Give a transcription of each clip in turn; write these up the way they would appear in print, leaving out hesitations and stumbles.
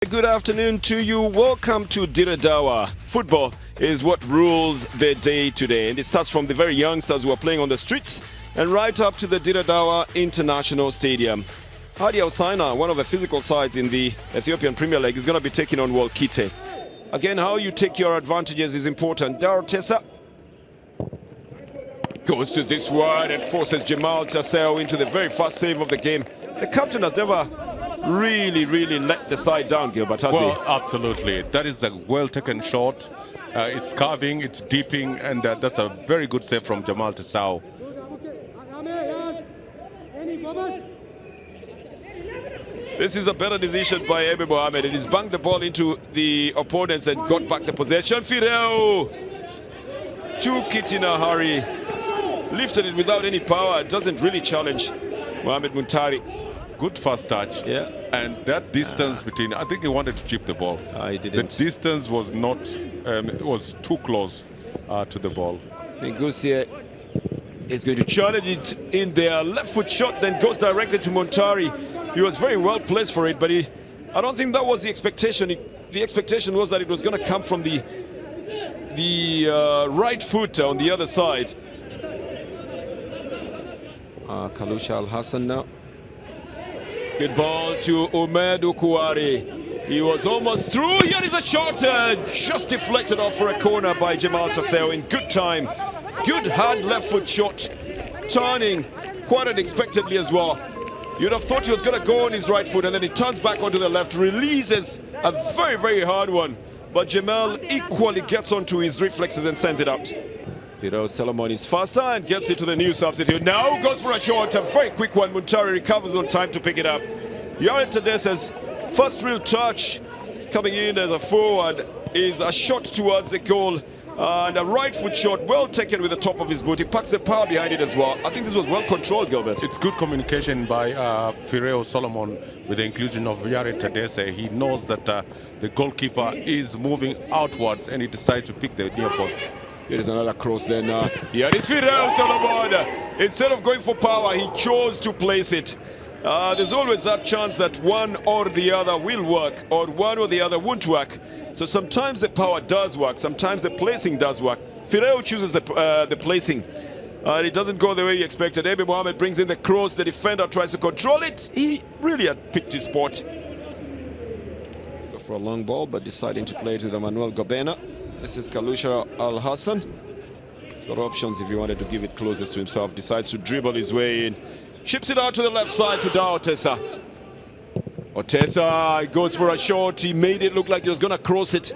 Good afternoon to you. Welcome to Dicha. Football is what rules the day today, and it starts from the very youngsters who are playing on the streets and right up to the Dicha International Stadium. Hawassa, one of the physical sides in the Ethiopian Premier League, is going to be taking on Wolkite. Again, how you take your advantages is important. Tessa goes to this one and forces Jamal Tassel into the very first save of the game. The captain has never really let the side down, Gilbert, has he? Absolutely. That is a well-taken shot. It's carving, it's deeping, and that's a very good save from Jamal Tassel. This is a better decision by Ebe Mohamed. He's banged the ball into the opponents and got back the possession. Fireo took it in a hurry. Lifted it without any power. Doesn't really challenge Mohamed Muntari. Good first touch. Yeah. And that distance between, I think he wanted to chip the ball. He didn't. The distance was not, it was too close to the ball. Negusia is going to challenge it in their left foot shot, then goes directly to Muntari. He was very well placed for it, but I don't think that was the expectation. The expectation was that it was going to come from the right foot on the other side. Kalusha Al-Hassan now. Good ball to Umedu Kuari. He was almost through. Here is a shot, just deflected off for a corner by Jamal Tassel in good time. Good hard left foot shot, turning quite unexpectedly as well. You'd have thought he was going to go on his right foot, and then he turns back onto the left, releases a very hard one. But Jamal equally gets onto his reflexes and sends it out. Fidel Solomon is faster and gets it to the new substitute. Now goes for a shot, a very quick one. Muntari recovers on time to pick it up. Yared Tadesa's first real touch coming in as a forward is a shot towards the goal. And a right foot shot, well taken with the top of his boot. He packs the power behind it as well. I think this was well controlled, Gilbert. It's good communication by Fireo Solomon with the inclusion of Yared Tadese. He knows that the goalkeeper is moving outwards, and he decides to pick the near post. Here is another cross then. Here is Fireo Solomon. Instead of going for power, he chose to place it. There's always that chance that one or the other will work, or one or the other won't work. So sometimes the power does work, sometimes the placing does work. Fireo chooses the placing. It doesn't go the way he expected. Ebe Mohamed brings in the cross, the defender tries to control it. He really had picked his spot. Go for a long ball, but deciding to play it with Emmanuel Gobena. This is Kalusha Al-Hassan. He's got options if he wanted to give it closest to himself. Decides to dribble his way in. Chips it out to the left side to Otessa. Otessa goes for a shot. He made it look like he was going to cross it.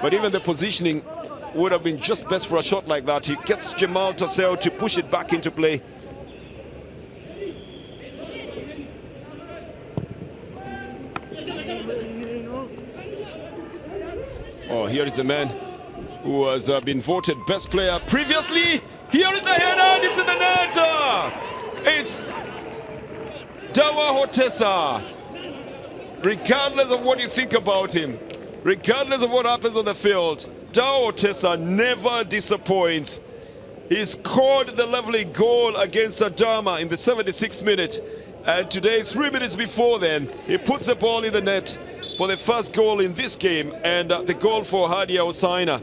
But even the positioning would have been just best for a shot like that. He gets Jamal Tassel to push it back into play. Oh, here is a man who has been voted best player previously. Here is the header, and it's in the net. It's Dawa Hotessa. Regardless of what you think about him, regardless of what happens on the field, Dawa Hotessa never disappoints. He scored the lovely goal against Adama in the 76th minute. And today, 3 minutes before then, he puts the ball in the net for the first goal in this game, and the goal for Hadiya Hoassena.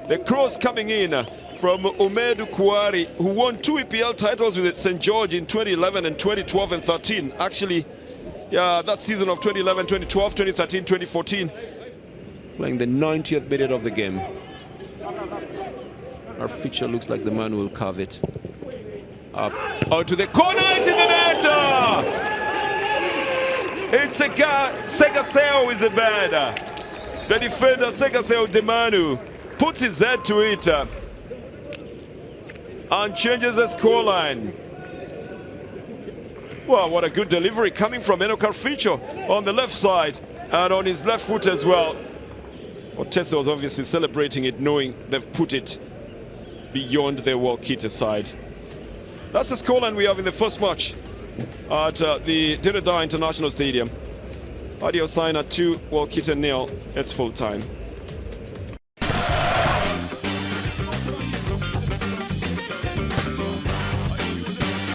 The cross coming in from Umedu Kuari, who won 2 EPL titles with St. George in 2011 and 2012 and 13. Actually, yeah, that season of 2011, 2012, 2013, 2014, playing the 90th minute of the game. Our feature looks like the man will carve it. Up onto the corner, it's in the net! It's Segaseo is a bad. The defender Segaseo Demanu puts his head to it and changes the scoreline. Well, what a good delivery coming from Enokar Ficho on the left side and on his left foot as well. Otessa was obviously celebrating it, knowing they've put it beyond their Wolkite side. That's the scoreline we have in the first match at the Dicha International Stadium. Hadiya Hoassena 2, Wolkite 0. It's full time.